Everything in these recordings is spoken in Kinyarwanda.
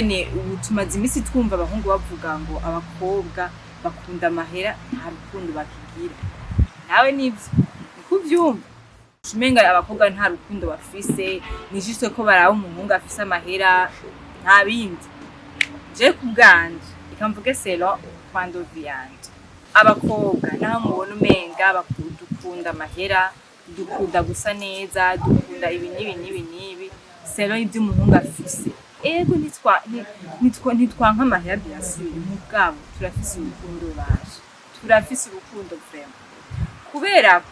Ubu tumaze imisi twumva abahungu bavuga ngo abakobwa bakunda amahera nta rukundo bakigira. Nawe nivyo niko uvyumva? Umenga abakobwa nta rukundo bafise, ni juste ko baraba umuhungu afise amahera nta bindi. Je kubwanje reka mvuge selon point de vue yanje. Abakobwa naho mubona umenga dukunda amahera, dukunda gusa neza, dukunda ibi n'ibi selon ivyo umuhungu afise. Ego ntitwanka amahera bien sûr, mugabo turafise urukundo baje, turafise urukundo vraiment. Kubera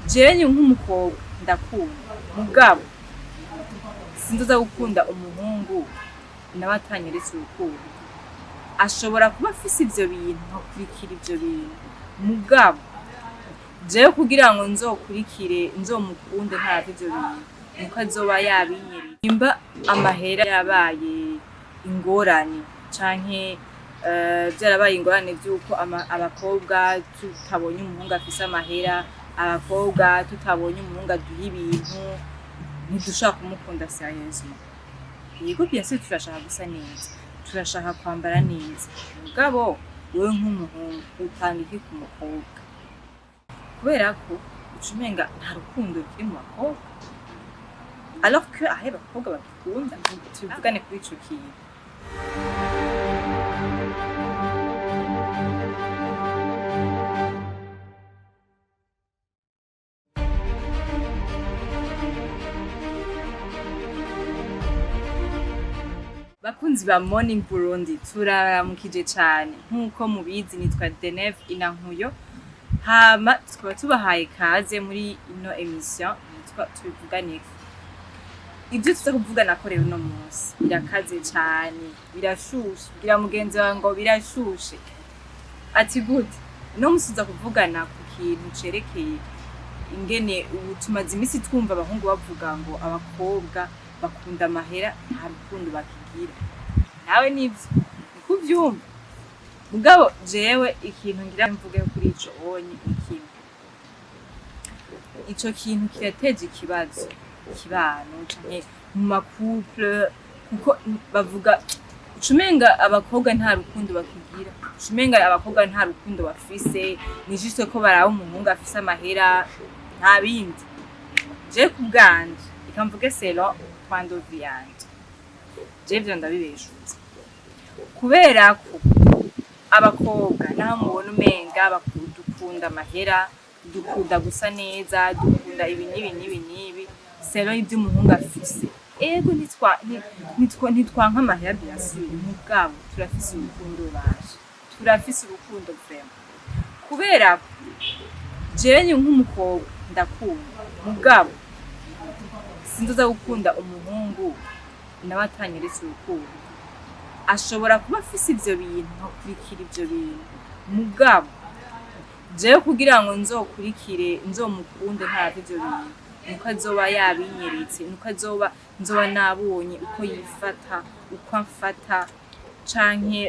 jewe nk'umukobwa ndakunda, mugabo sinzoza gukunda umuhungu nawe atanyeretse urukundo. Ashobora kuba afise ivyo bintu nkakurikira ivyo bintu, mugabo jewe kugira ngo nzokurikire nzomukunde ntavyo ivyo bintu nuko azoba yabinyereye. Nimba amahera yabaye ingorane canke vyarabaye ingorane vy'uko abakobwa tutabonye umuhungu afise amahera, abakobwa tutabonye umuhungu aduha ibintu, ntidushaka kumukunda sérieusement. Yego bien sûr turashaka gusa neza, turashaka kwambara neza, mugabo wewe nk'umuhungu utanga iki ku mukobwa? Kubera ko ucumenga nta rukundo ruri mu bakobwa, alors que aho abakobwa bagikunda. Tubivugane kuri ico kintu. Bakunzi ba Morning Burundi, turaramukije cane. Nkuko mubizi nitwa Deneve Inankuyo, hama tukaba tubahaye kaze muri ino emission yitwa Tubivugane. Ibyo tuza kuvugana ko rero uno munsi birakaze cane, birashushe, bira mugenzi wawe ngo birashushe. Ati gute? No musuza kuvugana ku kintu cerekeye ingene ubu tumaze imisi twumva abahungu bavuga ngo abakobwa bakunda amahera nta rukundo bakigira. Nawe nivyo niko uvyumva? Mugabo jewe ikintu ngira mvuge kuri ico onye ikintu. Ico kintu kirateje ikibazo kibano canke mu macouple, kuko bavuga ucumenga abakobwa nta rukundo bakigira, ucumenga abakobwa nta rukundo bafise, ni juste ko baraba umuhungu afise amahera nta bindi. Je kubwanje reka mvuge selon point de vue yanje, je vyo ndabibeshuza. Kubera ko abakobwa naho mubona umenga dukunda amahera, dukunda gusa neza, dukunda ibi n'ibi selon ivyo umuhungu afise. Ego ntitwanka amahera bien sûr, mugabo turafise urukundo baje, turafise urukundo vraiment. Kubera ko jewe nk'umukobwa ndakunda, mugabo sinzoza gukunda umuhungu nawe atanyeretse urukundo. Ashobora kuba afise ivyo bintu nkakurikira ivyo bintu, mugabo jewe kugira ngo nzokurikire nzomukunde ntavyo ivyo bintu nuko azoba yabinyeretse, nuko nzoba nabonye uko yifata, uko amfata, canke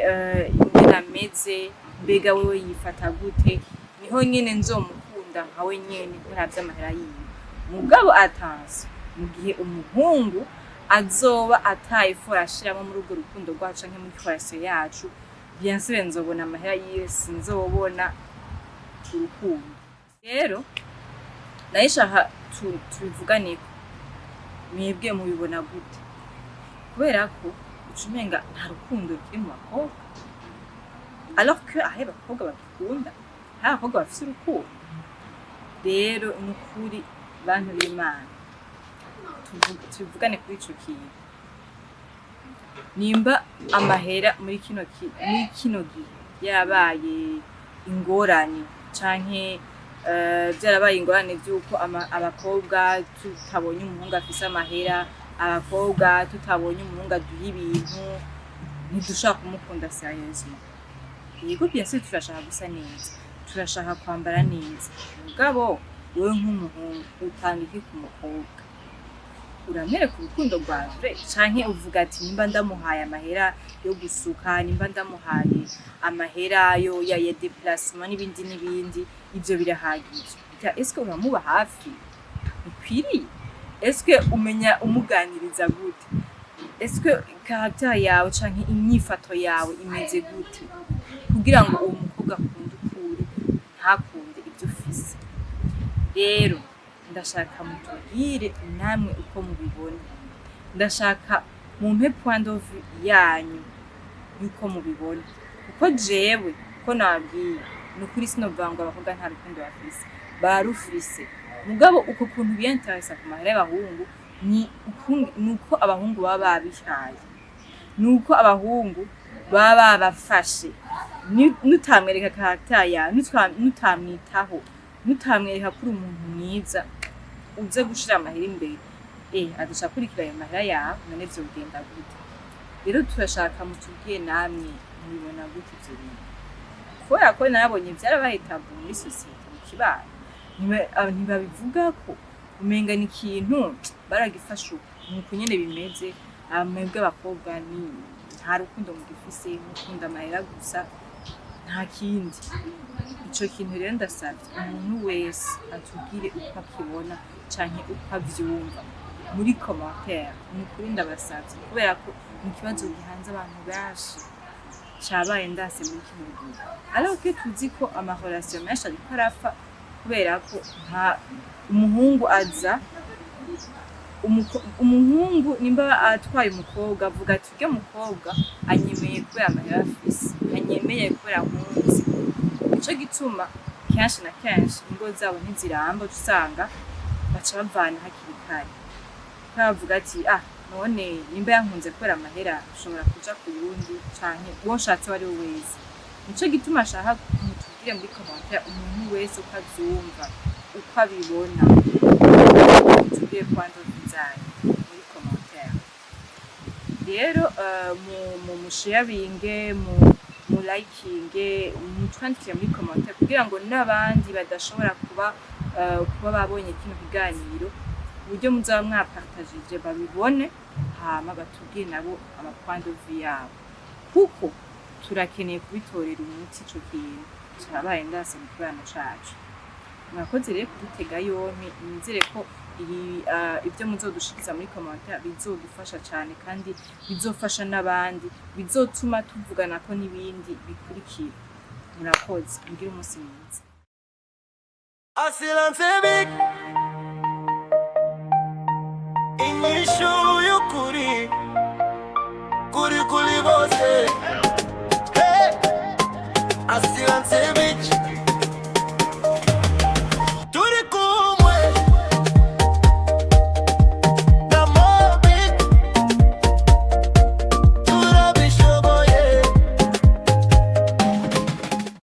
ingene ameze, mbega wewe yifata gute, niho nyene nzomukunda nkawe nyene ntaravye amahera yiwe. Mugabo atanse mu gihe umuhungu azoba ataye fora ashiramo muri urwo rukundo rwacu canke muri relation yacu, bien sûr nzobona amahera yiwe, sinzobona urukundo. Rero nayishaka tubivuganeko, mwebwe mubibona gute? Kubera ko ucumenga nta rukundo ruri mu bakobwa, alors que aho abakobwa bagikunda, aho abakobwa bafise urukundo. Rero ni ukuri bantu b'Imana, tubivugane kuri ico kintu. Nimba amahera muri kino gihe yabaye ingorane canke vyarabaye ingorane vy'uko abakobwa tutabonye umuhungu afise amahera, abakobwa tutabonye umuhungu aduha ibintu, ntidushaka kumukunda sérieusement. Yego bien sûr turashaka gusa neza, turashaka kwambara neza, mugabo wewe nk'umuhungu utanga iki ku mukobwa? Uramwereka urukundo rwawe canke uvuga ati nimba ndamuhaye amahera yo gusuka, nimba ndamuhaye amahera yo ya déplacement n'ibindi ivyo birahagije? Est-ce que uramuba hafi? Ukwiriye? Est-ce que umenya umuganiriza gute? eske caractère yawe canke imyifato yawe imeze gute kugira ngo uwo mukobwa akunde ukuri ntakunde ibyo ufise. Rero ndashaka mutubwire namwe uko mubibona, ndashaka mumpe point de vue yanyu yuko mubibona, kuko jewe ko nabwiye nukuri sinovuga ngo abakobwa nta rukundo bafise, barufise mugabo uko kuntu biyenteresa ku mahera y'abahungu nuko abahungu baba babihaye, nuko abahungu baba babafashe, nutamwereka caractère yawe, nutamwitaho, nutamwereka kuri umuntu mwiza uze gushira amahera imbere, adusha kurikira ayo mahera yawe, none vyogenda gute? Rero turashaka mutubwiye namwe mubibona gute ivyo bintu, kubera ko nabonye vyarabaye tabu muri societe mu kibano, ntibabivuga ko umenga ni ikintu baragifasha nuko nyene bimeze. Mwebwe abakobwa nta rukundo mugifise, mukunda amahera gusa nta kindi. Ico kintu rero ndasavye umuntu wese atubwire uko akibona canke uko avyumva muri commentaire, nukuri ndabasavye, kubera ko ni ikibazo gihanze abantu benshi cabaye ndase muri kino gihe. Alors que tuzi ko amarelation menshi ariko arapfa kubera ko umuhungu aza, umuhungu nimba atwaye umukobwa avuga ati urya mukobwa anyemeye kubera amahera afise, anyemeye kubera nkunzi. Nico gituma kenshi na kenshi ingo zabo ntiziramba, usanga baca bavana hakiri kare, bavuga ati none nimba yankunze kubera amahera ushobora kuja ku yundi canke uwo nshatse wari we wese. Nico gituma ashaka mutubwire muri commentaire umuntu wese uko avyumva, uko abibona, tubwire point de vue zanyu muri commentaire. Rero mu sharinge, mu likinge, mutwandikire muri commentaire kugira ngo n'abandi badashobora kuba babonye kino kiganiro uburyo muzaba mwapartagije babibone, hama batubwire nabo ama point de vue yabo, kuko turakeneye kubitorera umuti ico kintu carabaye ndase mu kibano cacu. Mwakoze rero kudutega yompi, nizere ko ibyo muzodushikiza muri commentaire bizodufasha cyane kandi bizofasha n'abandi, bizotuma tuvugana ko n'ibindi bikurikira. Murakoze, mugire umunsi mwiza. Inyishu y'ukuri kuri bose.